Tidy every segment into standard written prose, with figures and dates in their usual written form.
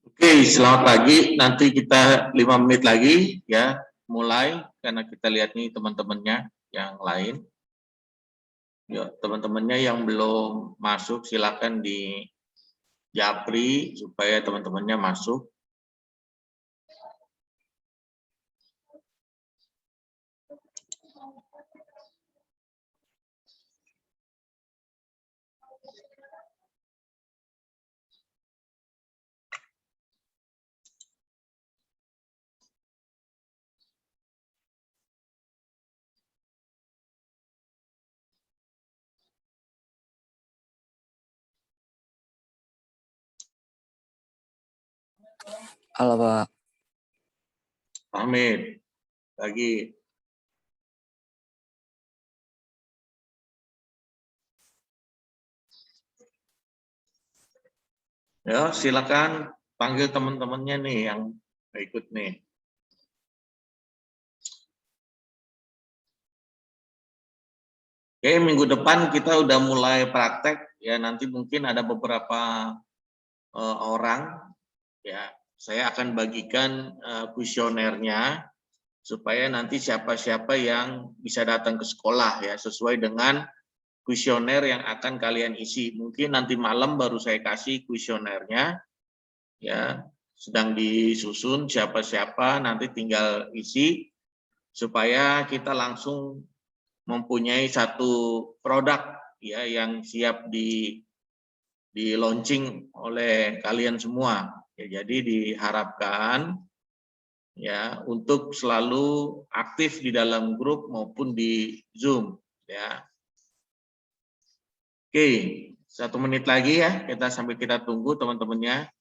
Oke, selamat pagi. Nanti kita 5 menit lagi ya mulai karena kita lihat nih teman-temannya yang lain. Ya, teman-temannya yang belum masuk silakan di japri supaya teman-temannya masuk. Halo Pak. Amin. Lagi. Ya, silakan panggil teman-temannya nih yang ikut nih. Oke, minggu depan kita udah mulai praktek ya, nanti mungkin ada beberapa orang ya. Saya akan bagikan kuesionernya supaya nanti siapa-siapa yang bisa datang ke sekolah ya sesuai dengan kuesioner yang akan kalian isi. Mungkin nanti malam baru saya kasih kuesionernya ya, sedang disusun siapa-siapa, nanti tinggal isi supaya kita langsung mempunyai satu produk ya yang siap di launching oleh kalian semua. Ya, jadi diharapkan ya untuk selalu aktif di dalam grup maupun di Zoom ya. Oke, 1 menit lagi ya, kita sambil kita tunggu teman-temannya.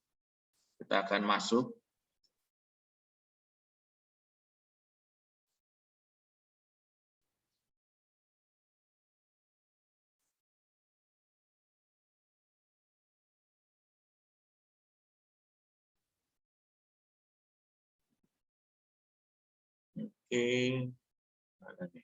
Kita akan masuk. Oke. Mana nih?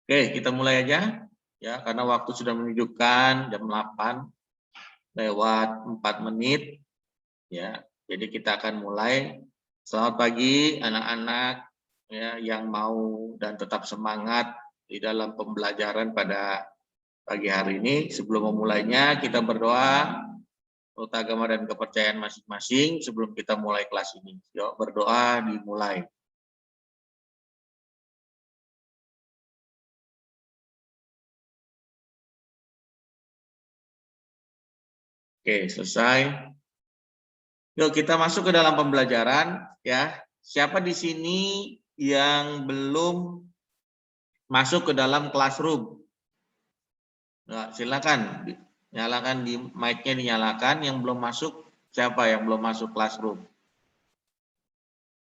Oke, kita mulai aja ya, karena waktu sudah menunjukkan jam 8 lewat 4 menit ya. Jadi kita akan mulai. Selamat pagi anak-anak ya yang mau dan tetap semangat di dalam pembelajaran pada pagi hari ini. Sebelum memulainya kita berdoa menurut agama dan kepercayaan masing-masing sebelum kita mulai kelas ini. Yuk berdoa dimulai. Oke, selesai. Yuk kita masuk ke dalam pembelajaran ya. Siapa di sini yang belum masuk ke dalam classroom? Nah, silakan nyalakan di mic-nya, dinyalakan. Yang belum masuk Siapa yang belum masuk Classroom?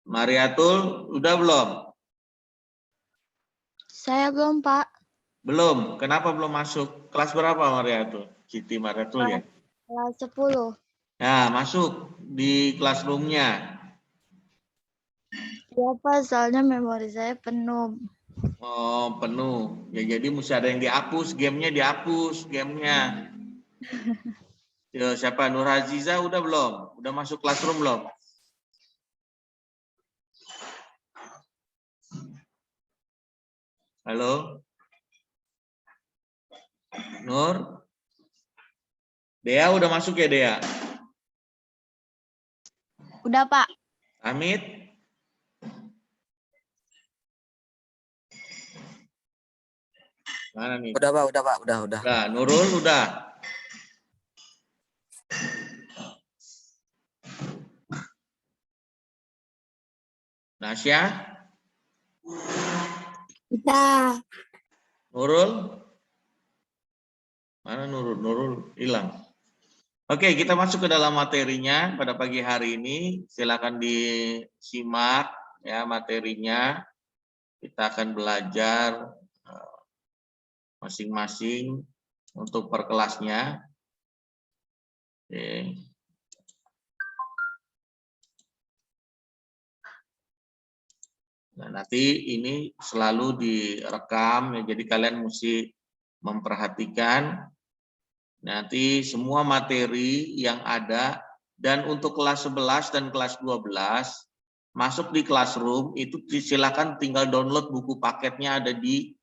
Mariatul, udah belum? Saya belum, Pak. Belum. Kenapa belum masuk? Kelas berapa Mariatul? Siti Mariatul ya? Kelas 10. Nah, masuk di Classroom-nya. Ya, Pak, soalnya memori saya penuh. Oh, penuh. Ya jadi mesti ada yang dihapus, gamenya dihapus, gamenya. Ya, siapa? Nur Aziza udah belum? Udah masuk Classroom belum? Halo? Nur? Dea udah masuk ya, Dea? Udah, Pak. Amit? Mana nih? Udah Pak, udah. Udah, Nurul udah. Nasya? Udah. Nurul? Mana Nurul? Nurul hilang. Oke, kita masuk ke dalam materinya pada pagi hari ini. Silakan disimak ya materinya. Kita akan belajar masing-masing untuk per kelasnya. Oke. Nah, nanti ini selalu direkam ya, jadi kalian mesti memperhatikan nanti semua materi yang ada, dan untuk kelas 11 dan kelas 12 masuk di Classroom itu silakan tinggal download buku paketnya, ada di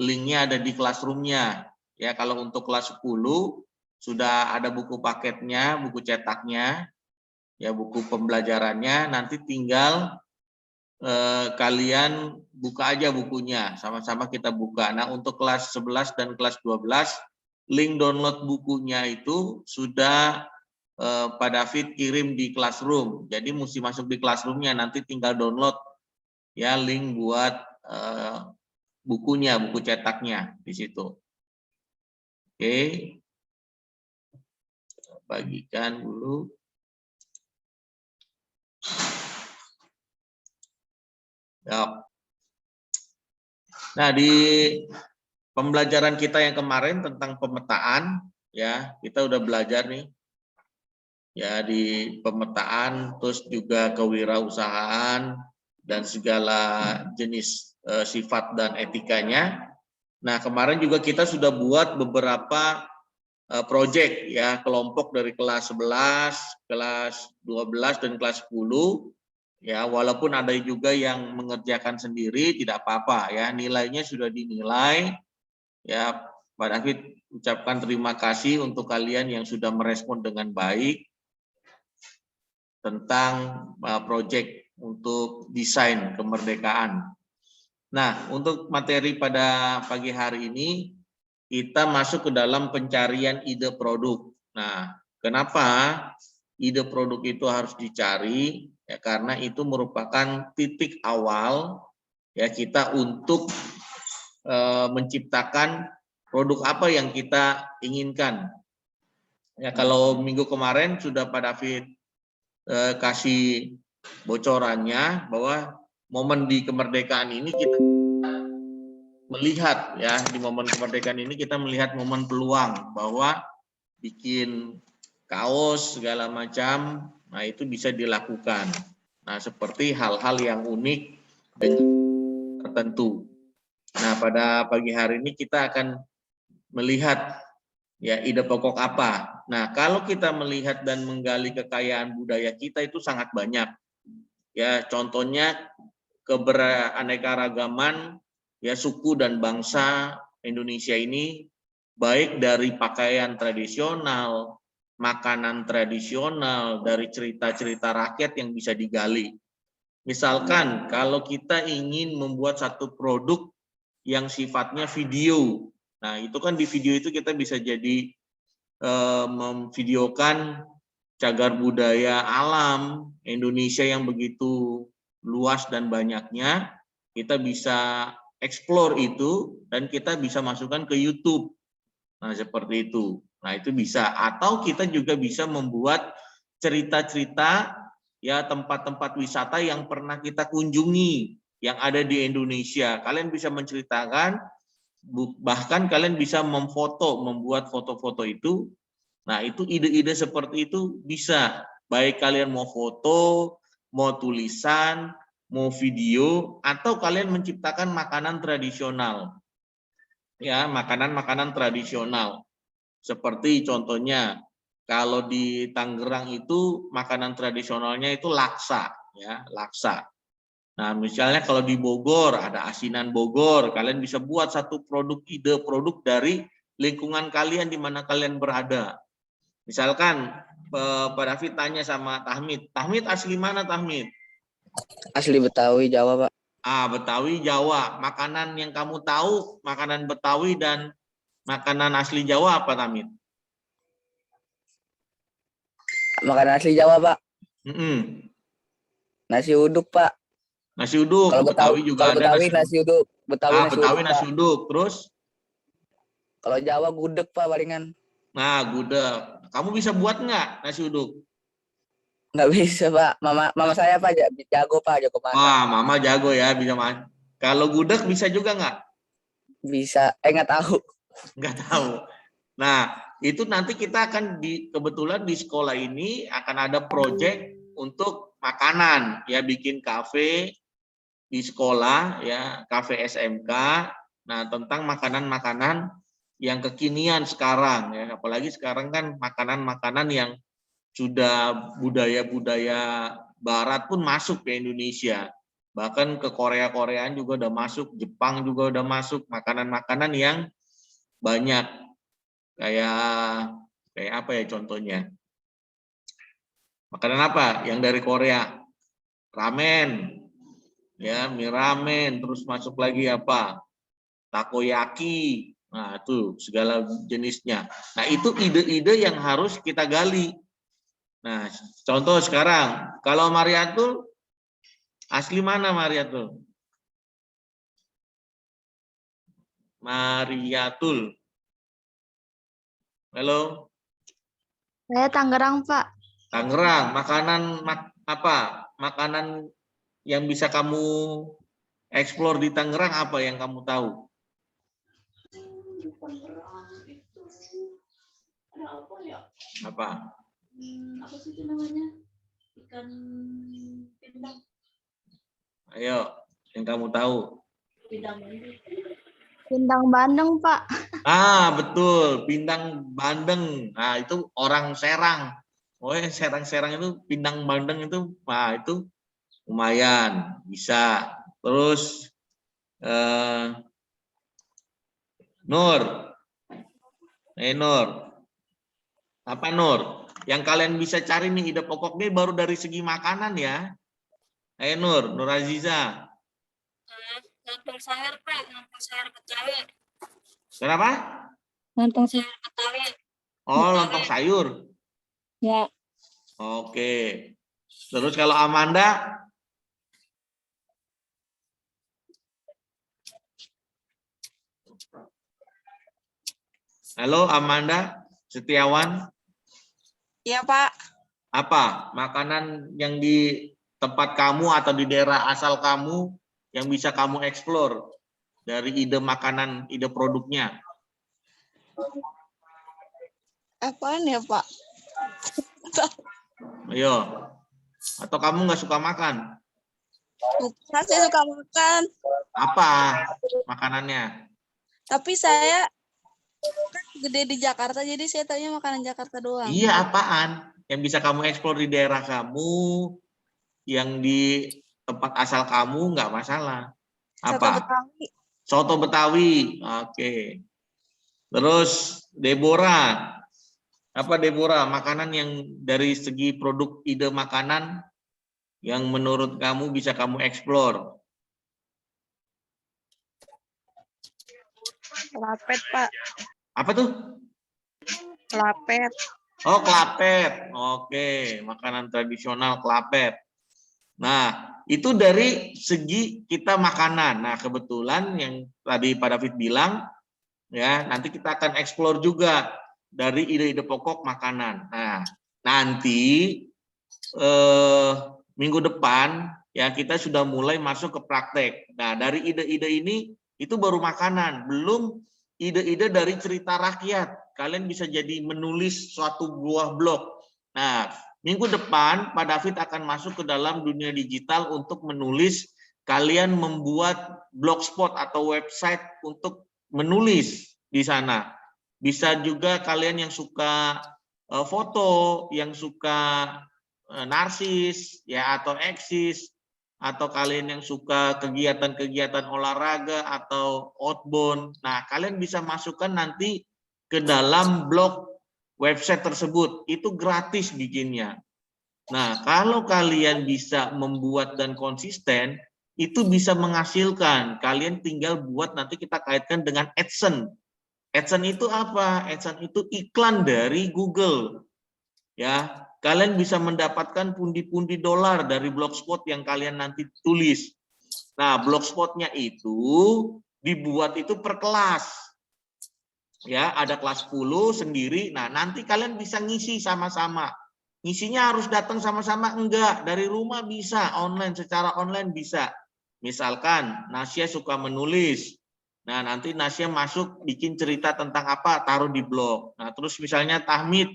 linknya ada di Classroom-nya ya. Kalau untuk kelas 10 sudah ada buku paketnya, buku cetaknya ya, buku pembelajarannya, nanti tinggal kalian buka aja bukunya, sama-sama kita buka. Nah, untuk kelas 11 dan kelas 12 link download bukunya itu sudah Pak David kirim di Classroom. Jadi mesti masuk di Classroom-nya, nanti tinggal download ya link buat bukunya, buku cetaknya di situ. Oke. Bagikan dulu. Ya. Nah, di pembelajaran kita yang kemarin tentang pemetaan ya, kita udah belajar nih ya di pemetaan, terus juga kewirausahaan dan segala jenis sifat dan etikanya. Nah, kemarin juga kita sudah buat beberapa proyek ya, kelompok dari kelas 11, kelas 12 dan kelas 10 ya, walaupun ada juga yang mengerjakan sendiri tidak apa-apa ya, nilainya sudah dinilai ya. Pak David ucapkan terima kasih untuk kalian yang sudah merespon dengan baik tentang proyek untuk desain kemerdekaan. Nah, untuk materi pada pagi hari ini kita masuk ke dalam pencarian ide produk. Nah, kenapa ide produk itu harus dicari? Ya, karena itu merupakan titik awal ya kita untuk menciptakan produk apa yang kita inginkan. Ya, kalau minggu kemarin sudah Pak David kasih bocorannya bahwa momen di kemerdekaan ini kita melihat ya, di momen kemerdekaan ini kita melihat momen peluang bahwa bikin kaos segala macam, nah itu bisa dilakukan. Nah, seperti hal-hal yang unik dan tertentu. Nah, pada pagi hari ini kita akan melihat ya ide pokok apa. Nah, kalau kita melihat dan menggali kekayaan budaya kita itu sangat banyak. Ya, contohnya keberaneka-ragaman ya suku dan bangsa Indonesia ini, baik dari pakaian tradisional, makanan tradisional, dari cerita-cerita rakyat yang bisa digali. Misalkan kalau kita ingin membuat satu produk yang sifatnya video, nah itu kan di video itu kita bisa jadi memvideokan cagar budaya alam Indonesia yang begitu luas dan banyaknya, kita bisa explore itu dan kita bisa masukkan ke YouTube. Nah, seperti itu. Nah, itu bisa. Atau kita juga bisa membuat cerita-cerita ya tempat-tempat wisata yang pernah kita kunjungi yang ada di Indonesia. Kalian bisa menceritakan, bahkan kalian bisa membuat foto-foto itu. Nah, itu ide-ide seperti itu bisa. Baik kalian mau foto, mau tulisan, mau video, atau kalian menciptakan makanan tradisional. Ya, makanan-makanan tradisional. Seperti contohnya, kalau di Tangerang itu makanan tradisionalnya itu laksa, ya, laksa. Nah, misalnya kalau di Bogor ada asinan Bogor, kalian bisa buat satu ide produk dari lingkungan kalian di mana kalian berada. Misalkan Pak David tanya sama Tahmid, Tahmid asli mana Tahmid? Asli Betawi, Jawa, Pak. Betawi, Jawa. Makanan yang kamu tahu, makanan Betawi dan makanan asli Jawa apa Tahmid? Makanan asli Jawa, Pak. Nasi uduk, Pak. Nasi uduk. Kalau Betawi juga ada Betawi nasi uduk. Betawi nasi uduk. Terus? Kalau Jawa gudeg, Pak, palingan. Nah, gudeg. Kamu bisa buat nggak nasi uduk? Nggak bisa, Pak. Mama saya, Pak, jago, Pak. Jago masak. Mama jago ya, bisa masak. Kalau gudeg bisa juga nggak? Bisa. Nggak tahu. Nggak tahu. Nah, itu nanti kita akan kebetulan di sekolah ini akan ada proyek untuk makanan, ya, bikin kafe di sekolah, ya, kafe SMK. Nah, tentang makanan-makanan yang kekinian sekarang, ya, apalagi sekarang kan makanan-makanan yang sudah budaya-budaya Barat pun masuk ke Indonesia, bahkan ke Korea-Koreaan juga udah masuk, Jepang juga udah masuk, makanan-makanan yang banyak kayak apa ya contohnya? Makanan apa yang dari Korea? Ramen, ya, mie ramen, terus masuk lagi apa? Takoyaki. Nah, itu segala jenisnya. Nah, itu ide-ide yang harus kita gali. Nah, contoh sekarang, kalau Mariatul, asli mana Mariatul? Mariatul. Halo? Saya Tangerang, Pak. Tangerang, makanan apa? Makanan yang bisa kamu eksplor di Tangerang apa yang kamu tahu? Di Tangerang itu ada apa ya? Apa? Apa sih itu namanya? Ikan pindang. Ayo, yang kamu tahu. Pindang bandeng. Pindang bandeng, Pak. Betul, pindang bandeng. Nah, itu orang Serang. Oh, Serang-Serang itu pindang bandeng itu, itu lumayan bisa. Terus Nur, Nur, apa Nur? Yang kalian bisa cari nih ide pokoknya baru dari segi makanan ya. Nur Aziza. Lontong sayur, Pak. Lontong sayur Betawi. Kenapa? Lontong sayur Betawi. Oh, lontong sayur. Ya. Oke. Terus kalau Amanda? Halo Amanda Setiawan. Iya, Pak. Apa makanan yang di tempat kamu atau di daerah asal kamu yang bisa kamu eksplor dari ide makanan, ide produknya? Apaan ya, Pak? Ayo. Atau kamu nggak suka makan? Saya suka makan. Apa makanannya? Tapi saya kan gede di Jakarta, jadi saya tanya makanan Jakarta doang. Iya, apaan? Yang bisa kamu eksplor di daerah kamu, yang di tempat asal kamu nggak masalah. Apa? Soto Betawi. Soto Betawi. Oke. Terus Deborah. Apa Deborah? Makanan yang dari segi produk ide makanan yang menurut kamu bisa kamu eksplor. Kelapet, Pak. Apa tuh? Kelapet. Oh, kelapet. Oke, makanan tradisional kelapet. Nah, itu dari segi kita makanan. Nah, kebetulan yang tadi Pak David bilang, ya, nanti kita akan eksplor juga dari ide-ide pokok makanan. Nah, nanti minggu depan ya kita sudah mulai masuk ke praktek. Nah, dari ide-ide ini itu baru makanan, belum ide-ide dari cerita rakyat. Kalian bisa jadi menulis suatu buah blog. Nah, minggu depan Pak David akan masuk ke dalam dunia digital untuk menulis, kalian membuat blogspot atau website untuk menulis di sana. Bisa juga kalian yang suka foto, yang suka narsis ya atau eksis, atau kalian yang suka kegiatan-kegiatan olahraga atau outbound. Nah, kalian bisa masukkan nanti ke dalam blog website tersebut. Itu gratis bikinnya. Nah, kalau kalian bisa membuat dan konsisten, itu bisa menghasilkan. Kalian tinggal buat, nanti kita kaitkan dengan AdSense. AdSense itu apa? AdSense itu iklan dari Google. Ya, kalian bisa mendapatkan pundi-pundi dolar dari blogspot yang kalian nanti tulis. Nah, blogspotnya itu dibuat itu per kelas. Ya, ada kelas 10 sendiri. Nah, nanti kalian bisa ngisi sama-sama. Ngisinya harus datang sama-sama? Enggak, dari rumah bisa, online, secara online bisa. Misalkan Nasya suka menulis. Nah, nanti Nasya masuk bikin cerita tentang apa, taruh di blog. Nah, terus misalnya Tahmid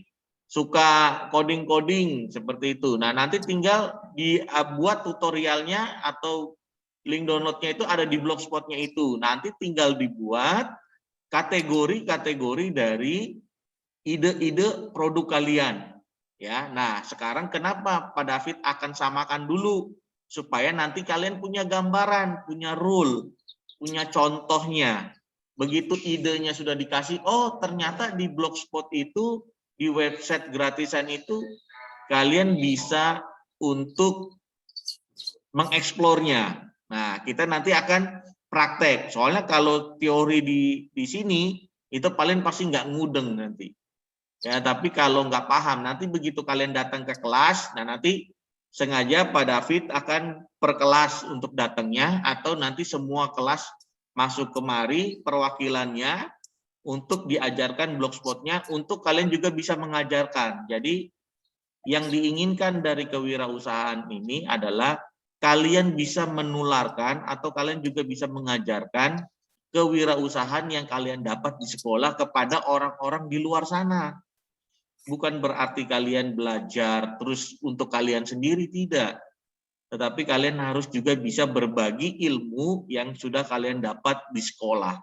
suka coding-coding seperti itu. Nah, nanti tinggal dibuat tutorialnya atau link downloadnya itu ada di blogspotnya itu. Nanti tinggal dibuat kategori-kategori dari ide-ide produk kalian. Ya, nah sekarang kenapa Pak David akan samakan dulu supaya nanti kalian punya gambaran, punya rule, punya contohnya. Begitu idenya sudah dikasih, oh ternyata di blogspot itu, di website gratisan itu kalian bisa untuk mengeksplornya. Nah, kita nanti akan praktek. Soalnya kalau teori di sini itu paling pasti nggak ngudeng nanti. Ya, tapi kalau nggak paham nanti begitu kalian datang ke kelas, nah nanti sengaja Pak David akan per kelas untuk datangnya, atau nanti semua kelas masuk kemari perwakilannya untuk diajarkan blogspotnya, untuk kalian juga bisa mengajarkan. Jadi yang diinginkan dari kewirausahaan ini adalah kalian bisa menularkan atau kalian juga bisa mengajarkan kewirausahaan yang kalian dapat di sekolah kepada orang-orang di luar sana. Bukan berarti kalian belajar terus untuk kalian sendiri, tidak. Tetapi kalian harus juga bisa berbagi ilmu yang sudah kalian dapat di sekolah.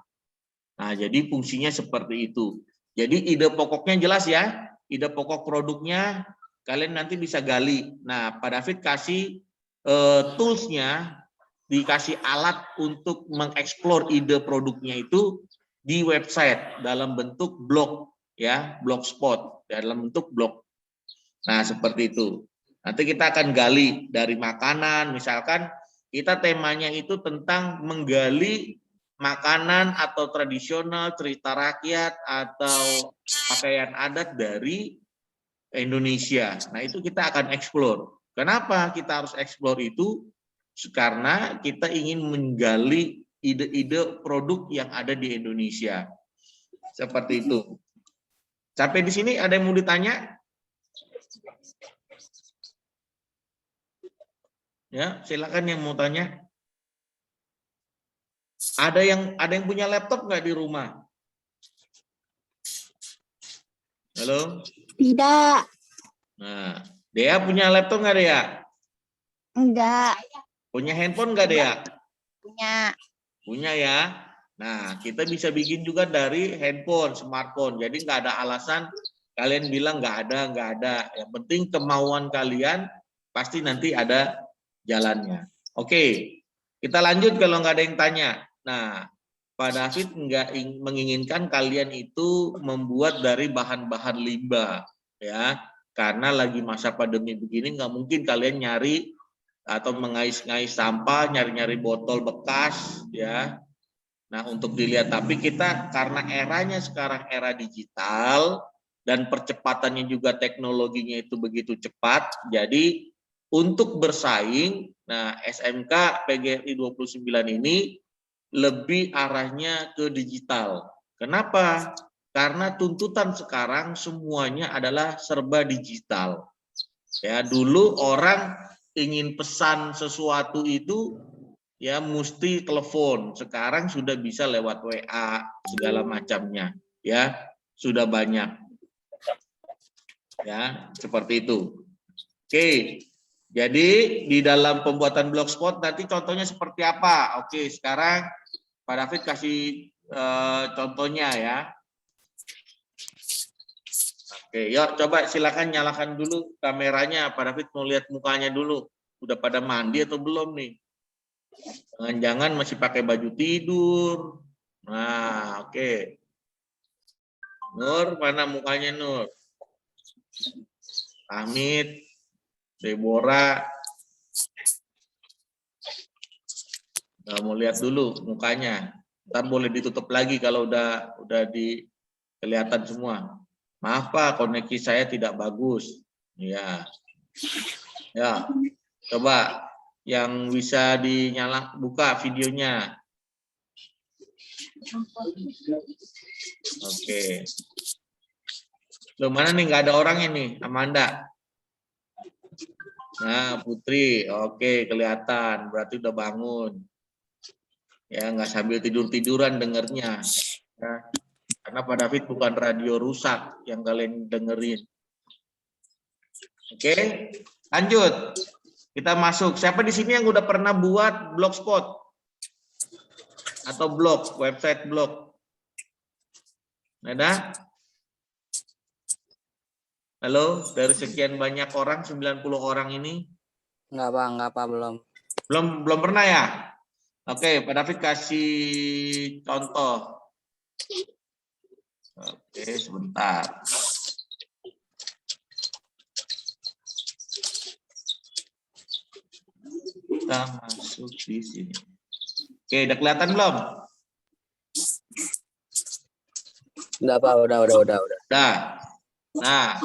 Nah, jadi fungsinya seperti itu. Jadi ide pokoknya jelas ya. Ide pokok produknya kalian nanti bisa gali. Nah, Pak David kasih toolsnya, dikasih alat untuk mengeksplor ide produknya itu di website dalam bentuk blog, ya, blogspot dalam bentuk blog. Nah, seperti itu. Nanti kita akan gali dari makanan, misalkan kita temanya itu tentang menggali makanan atau tradisional, cerita rakyat atau pakaian adat dari Indonesia. Nah, itu kita akan eksplor. Kenapa kita harus eksplor itu? Karena kita ingin menggali ide-ide produk yang ada di Indonesia. Seperti itu. Sampai di sini ada yang mau ditanya? Ya, silakan yang mau tanya. Ada yang punya laptop nggak di rumah? Halo? Tidak. Nah, Dea punya laptop nggak, Dea? Enggak. Punya handphone nggak, Dea? Punya. Punya ya. Nah, kita bisa bikin juga dari handphone, smartphone. Jadi nggak ada alasan kalian bilang nggak ada. Yang penting kemauan kalian, pasti nanti ada jalannya. Oke, kita lanjut kalau nggak ada yang tanya. Nah, Pak David nggak menginginkan kalian itu membuat dari bahan-bahan limbah, ya, karena lagi masa pandemi begini nggak mungkin kalian nyari atau mengais-ngais sampah, nyari-nyari botol bekas, ya. Nah, untuk dilihat, tapi kita karena eranya sekarang era digital dan percepatannya juga teknologinya itu begitu cepat, jadi untuk bersaing, nah SMK PGRI 29 ini lebih arahnya ke digital. Kenapa? karena tuntutan sekarang semuanya adalah serba digital. Ya, dulu orang ingin pesan sesuatu itu ya mesti telepon. Sekarang sudah bisa lewat WA segala macamnya, ya. Sudah banyak. Ya, seperti itu. Oke. Jadi di dalam pembuatan blogspot nanti contohnya seperti apa? Oke, sekarang Pak David kasih contohnya ya. Oke, yuk coba silakan nyalakan dulu kameranya. Pak David mau lihat mukanya dulu. Udah pada mandi atau belum nih? Jangan-jangan masih pakai baju tidur. Nah, oke. Nur, mana mukanya Nur? Hamid, Deborah. Nah, mau lihat dulu mukanya. Ntar boleh ditutup lagi kalau udah kelihatan semua. Maaf Pak, koneksi saya tidak bagus. Ya. Ya. Coba yang bisa buka videonya. Oke. Loh, mana nih nggak ada orang ini, Amanda. Nah, Putri, oke kelihatan, berarti udah bangun. Ya, nggak sambil tidur-tiduran dengernya. Ya. Karena Pak David bukan radio rusak yang kalian dengerin. Oke, lanjut. Kita masuk. Siapa di sini yang udah pernah buat blogspot? Atau blog, website blog? Ada? Halo, dari sekian banyak orang, 90 orang ini? Enggak Pak, belum. Belum pernah ya? Oke, Pak David kasih contoh. Oke, sebentar. Kita masuk di sini. Oke, udah kelihatan belum? Udah Pak, udah. Udah. Nah,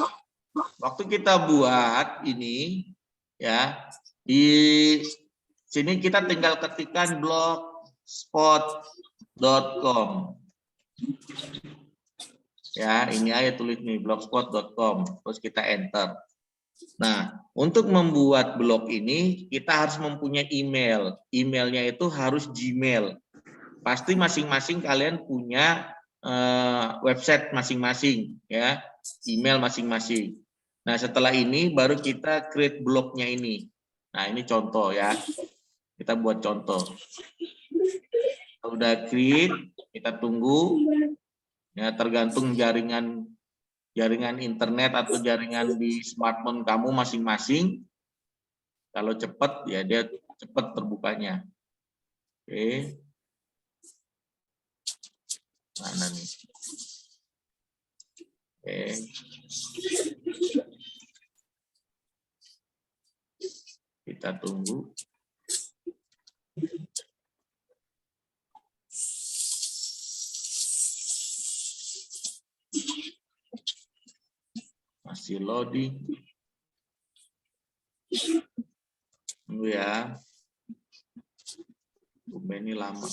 waktu kita buat ini, ya, di sini kita tinggal ketikkan blogspot.com. Ya, ini aja tulis nih blogspot.com, terus kita enter. Nah, untuk membuat blog ini kita harus mempunyai email. Emailnya itu harus Gmail. Pasti masing-masing kalian punya website masing-masing, ya, email masing-masing. Nah, setelah ini baru kita create blognya ini. Nah, ini contoh ya. Kita buat contoh. Udah create, kita tunggu. Ya, tergantung jaringan internet atau jaringan di smartphone kamu masing-masing. Kalau cepat ya dia cepat terbukanya. Oke. Mana nih? Oke. Kita tunggu. Masih loading. Tunggu ya. Ini lama.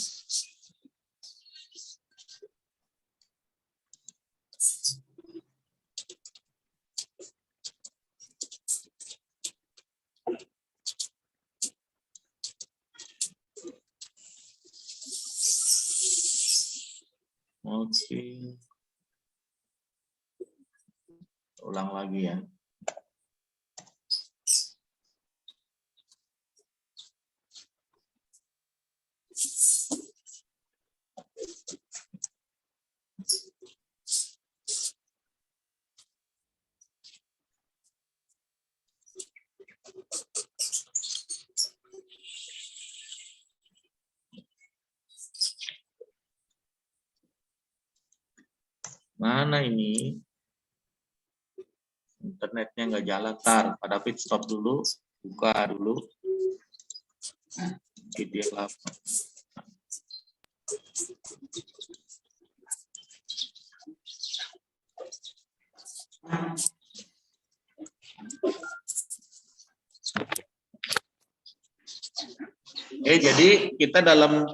Oke. Ulang lagi ya. Mana ini? Internetnya nggak jalan. Tar, Pak David stop dulu. Buka dulu. PDF lama. Oke, jadi kita dalam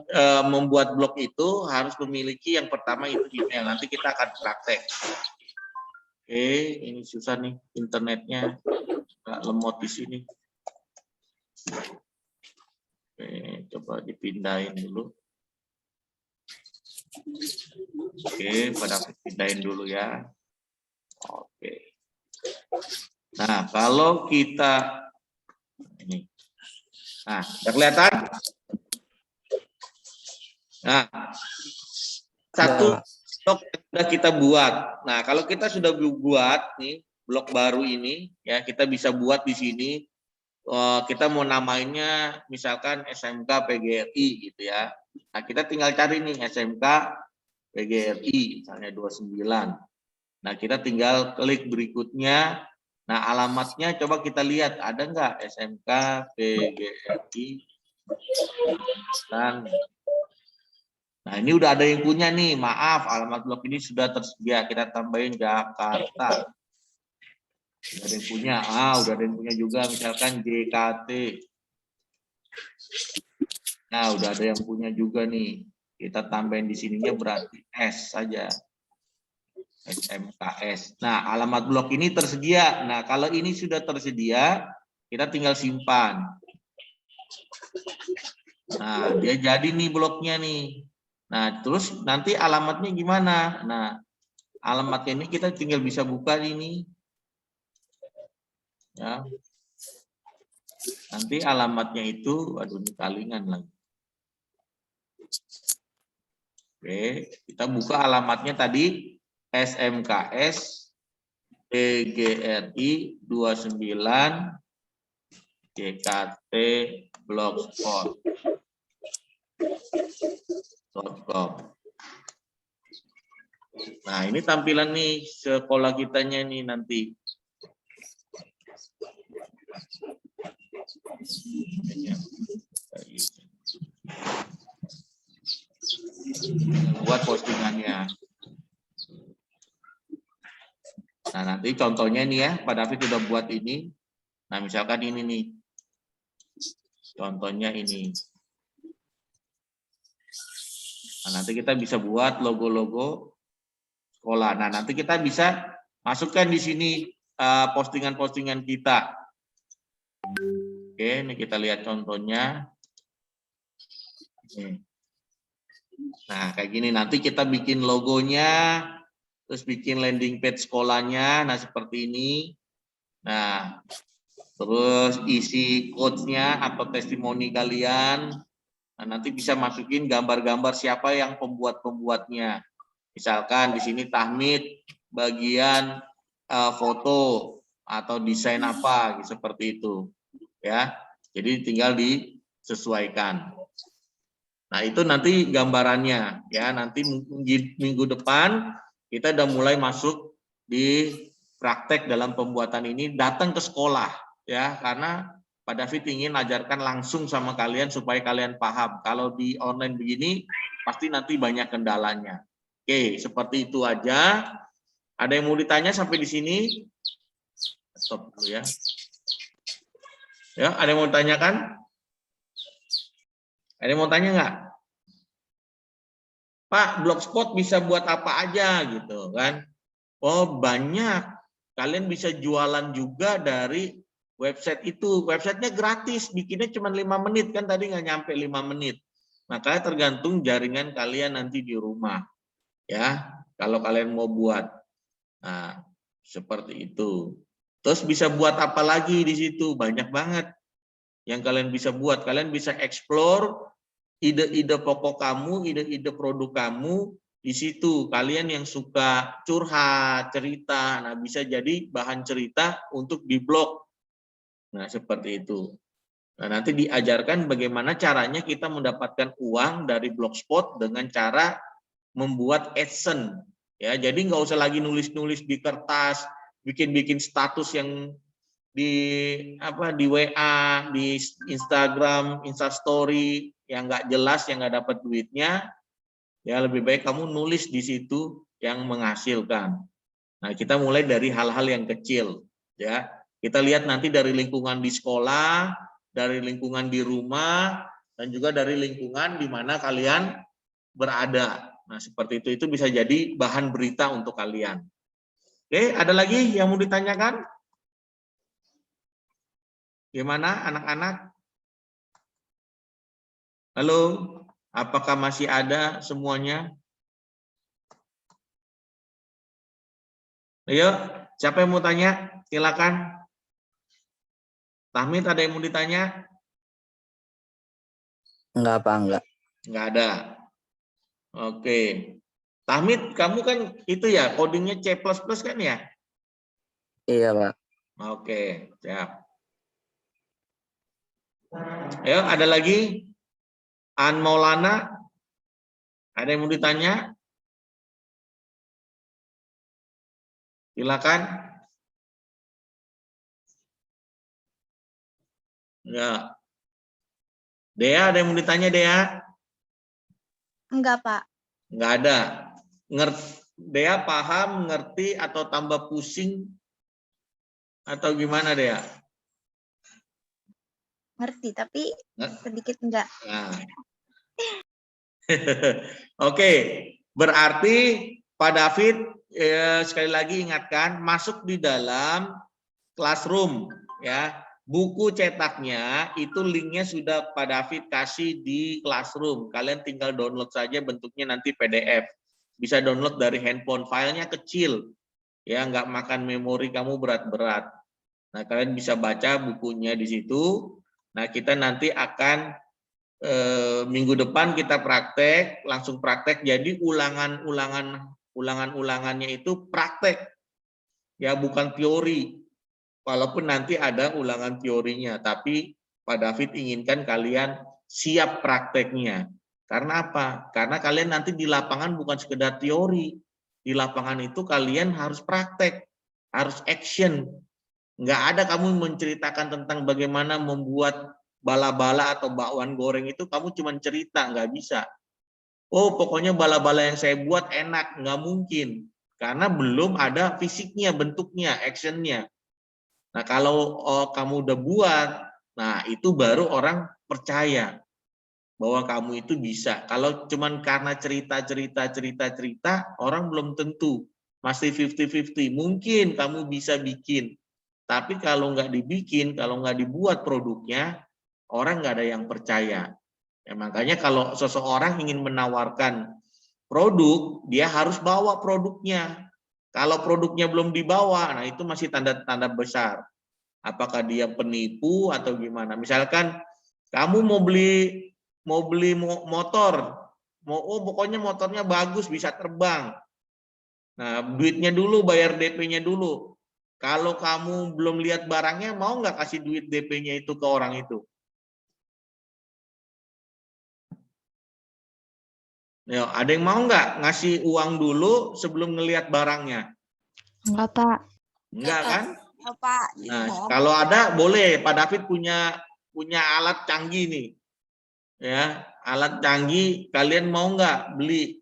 membuat blog itu harus memiliki yang pertama itu email. Nanti kita akan praktek. Oke, ini susah nih internetnya, nggak lemot di sini. Oke, coba dipindahin dulu. Oke, pada pindahin dulu ya. Oke. Nah, kalau kita ini, nah, udah kelihatan? Nah, satu blog yang sudah kita buat. Nah, kalau kita sudah buat nih blog baru ini, ya kita bisa buat di sini. Kita mau namainnya misalkan SMK PGRI gitu ya. Nah, kita tinggal cari nih SMK PGRI misalnya 29. Nah, kita tinggal klik berikutnya. Nah, alamatnya coba kita lihat ada nggak SMK PGRI. Nah, ini udah ada yang punya nih. Maaf, alamat blog ini sudah tersedia. Kita tambahin Jakarta. Udah ada yang punya. Udah ada yang punya juga misalkan JKT. Nah, udah ada yang punya juga nih. Kita tambahin di sininya berarti S saja. SMKS. Nah, alamat blog ini tersedia. Nah, kalau ini sudah tersedia, kita tinggal simpan. Nah, dia jadi nih blognya nih. Nah, terus nanti alamatnya gimana? Nah, alamatnya ini kita tinggal bisa buka ini. Ya. Nanti alamatnya itu, aduh ini kalingan lagi. Oke, kita buka alamatnya tadi SMKS PGRI 29 JKT blogspot.com. Nah, ini tampilan nih sekolah kitanya nih nanti. Buat postingannya. Nah, nanti contohnya nih ya, Pak David udah buat ini. Nah, misalkan ini nih. Contohnya ini. Nah, nanti kita bisa buat logo-logo sekolah. Nah, nanti kita bisa masukkan di sini postingan-postingan kita. Oke, ini kita lihat contohnya. Nah, kayak gini nanti kita bikin logonya, terus bikin landing page sekolahnya, nah seperti ini. Nah, terus isi quotes-nya atau testimoni kalian. Nah, nanti bisa masukin gambar-gambar siapa yang pembuat-pembuatnya. Misalkan di sini Tahmid bagian foto atau desain apa, seperti itu. Ya, jadi tinggal disesuaikan. Nah, itu nanti gambarannya ya. Nanti minggu depan kita udah mulai masuk di praktek dalam pembuatan ini, datang ke sekolah ya, karena Pak David ingin ajarkan langsung sama kalian supaya kalian paham. Kalau di online begini pasti nanti banyak kendalanya. Oke, seperti itu aja. Ada yang mau ditanya sampai di sini? Stop dulu ya. Ya, ada yang mau ditanyakan? Ada yang mau tanya nggak? Pak, blogspot bisa buat apa aja gitu kan? Oh, banyak. Kalian bisa jualan juga dari website itu. Websitenya gratis, bikinnya cuma 5 menit kan, tadi nggak nyampe 5 menit. Makanya tergantung jaringan kalian nanti di rumah. Ya, kalau kalian mau buat. Nah, seperti itu. Terus bisa buat apa lagi di situ? Banyak banget yang kalian bisa buat. Kalian bisa explore ide-ide pokok kamu, ide-ide produk kamu di situ. Kalian yang suka curhat, cerita, nah bisa jadi bahan cerita untuk di blog. Nah, seperti itu. Nah, nanti diajarkan bagaimana caranya kita mendapatkan uang dari blogspot dengan cara membuat AdSense. Ya, jadi nggak usah lagi nulis-nulis di kertas, bikin-bikin status yang di WA, di Instagram, Instastory yang nggak jelas, yang nggak dapat duitnya, ya lebih baik kamu nulis di situ yang menghasilkan. Nah, kita mulai dari hal-hal yang kecil, ya. Kita lihat nanti dari lingkungan di sekolah, dari lingkungan di rumah, dan juga dari lingkungan di mana kalian berada. Nah, seperti itu bisa jadi bahan berita untuk kalian. Oke, ada lagi yang mau ditanyakan? Gimana anak-anak? Halo, apakah masih ada semuanya? Ayo, siapa yang mau tanya? Silakan. Tahmid, ada yang mau ditanya? Enggak, Pak, enggak. Enggak ada. Oke. Tahmid, kamu kan itu ya, codingnya C++ kan ya? Iya, Pak. Oke, siap. Ayo, ada lagi? An Maulana, ada yang mau ditanya? Silakan. Ya. Dea, ada yang mau ditanya, Dea? Enggak, Pak. Enggak ada. Dea paham, ngerti, atau tambah pusing? Atau gimana, Dea? Ngerti, tapi Nggak? sedikit enggak. Nah. Oke, berarti Pak David sekali lagi ingatkan, masuk di dalam Classroom ya. Buku cetaknya itu linknya sudah Pak David kasih di Classroom. Kalian tinggal download saja, bentuknya nanti PDF. Bisa download dari handphone, filenya kecil ya, nggak makan memori kamu berat-berat. Nah, kalian bisa baca bukunya di situ. Nah, kita nanti akan minggu depan kita praktek, langsung praktek. Jadi ulangannya itu praktek ya, bukan teori. Walaupun nanti ada ulangan teorinya, tapi Pak David inginkan kalian siap prakteknya. Karena apa? Karena kalian nanti di lapangan bukan sekedar teori. Di lapangan itu kalian harus praktek, harus action. Nggak ada kamu menceritakan tentang bagaimana membuat bala-bala atau bakwan goreng itu, kamu cuma cerita, nggak bisa. Oh, pokoknya bala-bala yang saya buat enak, nggak mungkin. Karena belum ada fisiknya, bentuknya, actionnya. Nah, kalau kamu udah buat, nah itu baru orang percaya bahwa kamu itu bisa. Kalau cuman karena cerita, orang belum tentu. Masih 50-50. Mungkin kamu bisa bikin. Tapi kalau nggak dibikin, kalau nggak dibuat produknya, orang nggak ada yang percaya. Ya, makanya kalau seseorang ingin menawarkan produk, dia harus bawa produknya. Kalau produknya belum dibawa, nah itu masih tanda-tanda besar. Apakah dia penipu atau gimana? Misalkan kamu mau beli motor, pokoknya motornya bagus, bisa terbang. Nah, duitnya dulu, bayar DP-nya dulu. Kalau kamu belum lihat barangnya, mau nggak kasih duit DP-nya itu ke orang itu? Ya, ada yang mau nggak ngasih uang dulu sebelum ngelihat barangnya? Enggak, Pak. Enggak kan? Ya, Pak. Nah, kalau ada boleh. Pak David punya alat canggih nih. Ya, alat canggih, kalian mau nggak beli?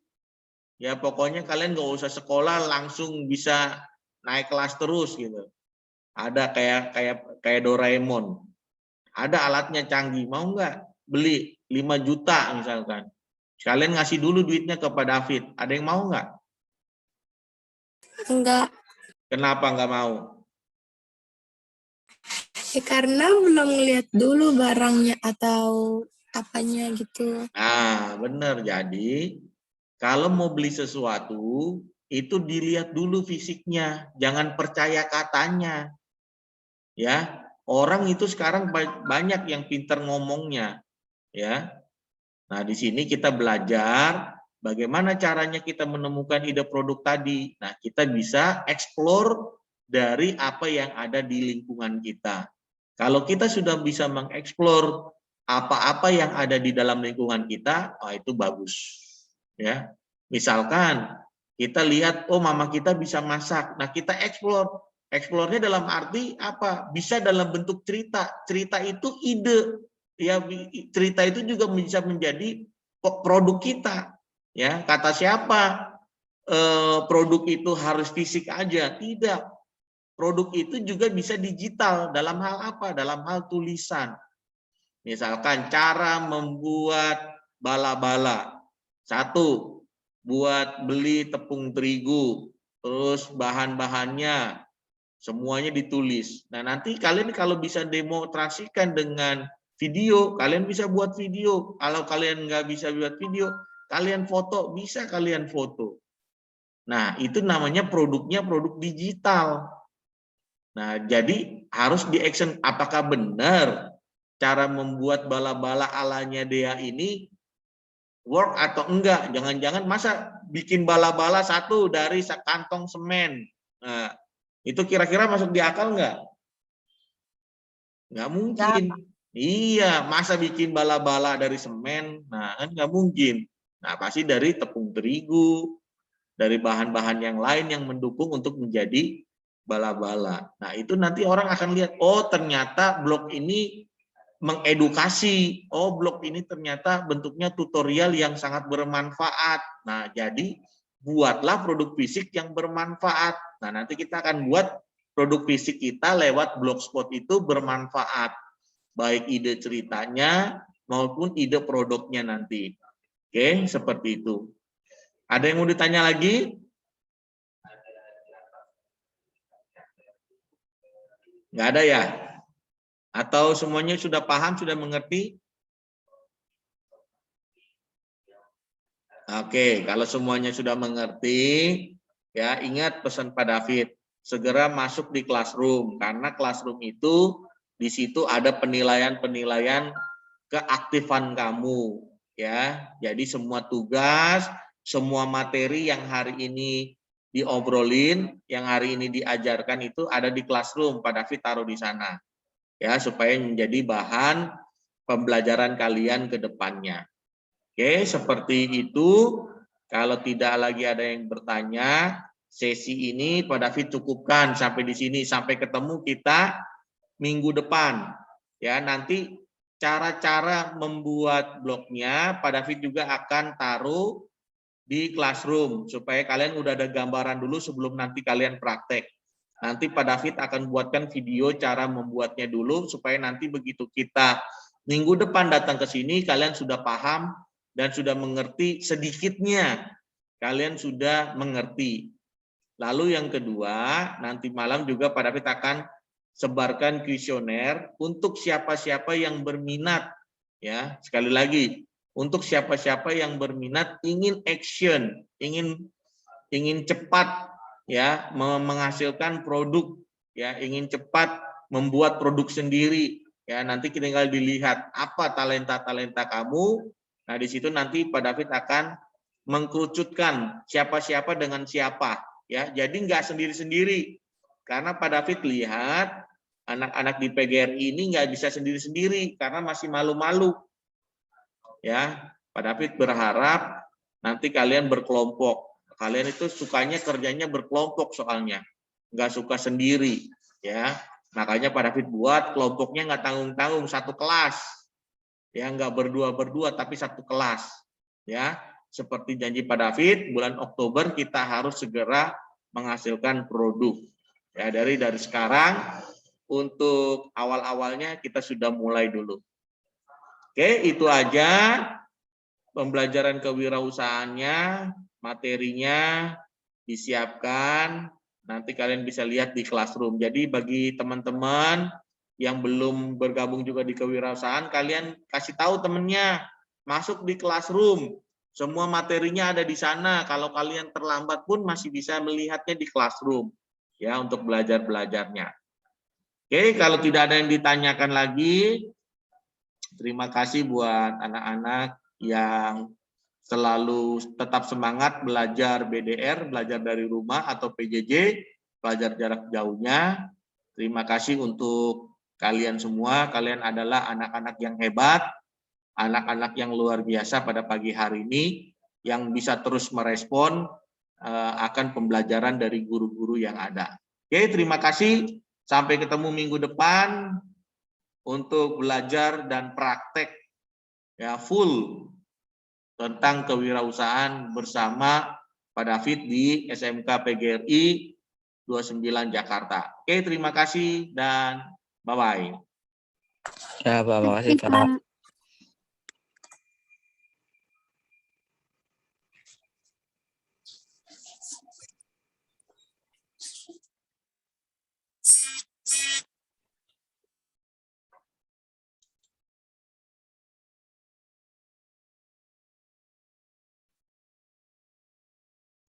Ya, pokoknya kalian nggak usah sekolah, langsung bisa naik kelas terus gitu. Ada kayak Doraemon. Ada alatnya canggih, mau nggak beli 5 juta misalkan. Kalian ngasih dulu duitnya ke Pak David. Ada yang mau nggak? Enggak, Kenapa nggak mau? ya karena belum ngeliat dulu barangnya atau apanya gitu. Nah, benar. Jadi, kalau mau beli sesuatu, itu dilihat dulu fisiknya. Jangan percaya katanya. Ya, orang itu sekarang banyak yang pintar ngomongnya. Ya. Nah, di sini kita belajar bagaimana caranya kita menemukan ide produk tadi. Nah, kita bisa explore dari apa yang ada di lingkungan kita. Kalau kita sudah bisa mengeksplor apa-apa yang ada di dalam lingkungan kita, itu bagus. Ya, misalkan kita lihat, oh mama kita bisa masak. Nah, kita explore. Explore-nya dalam arti apa? Bisa dalam bentuk cerita. Cerita itu ide. Ya, cerita itu juga bisa menjadi produk kita. Ya, kata siapa produk itu harus fisik aja? Tidak. Produk itu juga bisa digital. Dalam hal apa? Dalam hal tulisan. Misalkan cara membuat bala-bala. 1, buat beli tepung terigu, terus bahan-bahannya semuanya ditulis. Nah, nanti kalian kalau bisa demonstrasikan dengan video, kalian bisa buat video. Kalau kalian nggak bisa buat video, kalian foto, bisa kalian foto. Nah, itu namanya produknya produk digital. Nah, jadi harus di-action apakah benar cara membuat bala-bala alanya Dea ini work atau enggak. Jangan-jangan masa bikin bala-bala satu dari kantong semen. Nah, itu kira-kira masuk di akal enggak? Enggak mungkin. Iya, masa bikin bala-bala dari semen? Nah, kan enggak mungkin. Nah, pasti dari tepung terigu, dari bahan-bahan yang lain yang mendukung untuk menjadi bala-bala. Nah, itu nanti orang akan lihat, oh ternyata blog ini mengedukasi. Oh, blog ini ternyata bentuknya tutorial yang sangat bermanfaat. Nah, jadi buatlah produk fisik yang bermanfaat. Nah, nanti kita akan buat produk fisik kita lewat blogspot itu bermanfaat. Baik ide ceritanya maupun ide produknya nanti. Oke, seperti itu. Ada yang mau ditanya lagi? Nggak ada ya? Atau semuanya sudah paham, sudah mengerti? Oke, kalau semuanya sudah mengerti, ya ingat pesan Pak David, segera masuk di classroom, karena classroom itu di situ ada penilaian-penilaian keaktifan kamu, ya. Jadi semua tugas, semua materi yang hari ini diobrolin, yang hari ini diajarkan itu ada di classroom, Pak David taruh di sana. Ya, supaya menjadi bahan pembelajaran kalian ke depannya. Oke, seperti itu. Kalau tidak lagi ada yang bertanya, sesi ini Pak David cukupkan sampai di sini. Sampai ketemu kita minggu depan. Ya, nanti cara-cara membuat blognya Pak David juga akan taruh di classroom supaya kalian udah ada gambaran dulu sebelum nanti kalian praktek. Nanti Pak David akan buatkan video cara membuatnya dulu supaya nanti begitu kita minggu depan datang ke sini kalian sudah paham dan sudah mengerti sedikitnya. Kalian sudah mengerti. Lalu yang kedua, nanti malam juga Pak David akan sebarkan kuesioner untuk siapa-siapa yang berminat. Ya, sekali lagi, untuk siapa-siapa yang berminat ingin action, ingin cepat ya menghasilkan produk, ya ingin cepat membuat produk sendiri, ya nanti tinggal dilihat apa talenta-talenta kamu. Nah, di situ nanti Pak David akan mengkerucutkan siapa-siapa dengan siapa, ya. Jadi nggak sendiri-sendiri. Karena Pak David lihat anak-anak di PGRI ini nggak bisa sendiri-sendiri karena masih malu-malu. Ya, Pak David berharap nanti kalian berkelompok. Kalian itu sukanya kerjanya berkelompok soalnya, nggak suka sendiri, ya. Makanya Pak David buat kelompoknya nggak tanggung-tanggung, satu kelas, ya nggak berdua-berdua tapi satu kelas, ya. Seperti janji Pak David, bulan Oktober kita harus segera menghasilkan produk. Ya, dari sekarang untuk awal-awalnya kita sudah mulai dulu. Oke, itu aja pembelajaran kewirausahaannya, materinya disiapkan, nanti kalian bisa lihat di classroom. Jadi bagi teman-teman yang belum bergabung juga di kewirausahaan, kalian kasih tahu temennya, masuk di classroom. Semua materinya ada di sana. Kalau kalian terlambat pun masih bisa melihatnya di classroom, ya, untuk belajar-belajarnya. Oke, kalau tidak ada yang ditanyakan lagi, terima kasih buat anak-anak yang selalu tetap semangat belajar BDR, belajar dari rumah atau PJJ, belajar jarak jauhnya. Terima kasih untuk kalian semua. Kalian adalah anak-anak yang hebat, anak-anak yang luar biasa pada pagi hari ini, yang bisa terus merespon akan pembelajaran dari guru-guru yang ada. Oke, terima kasih. Sampai ketemu minggu depan untuk belajar dan praktek ya full tentang kewirausahaan bersama Pak David di SMK PGRI 29 Jakarta. Oke, terima kasih dan bye-bye. Ya, Pak. Makasih, Pak.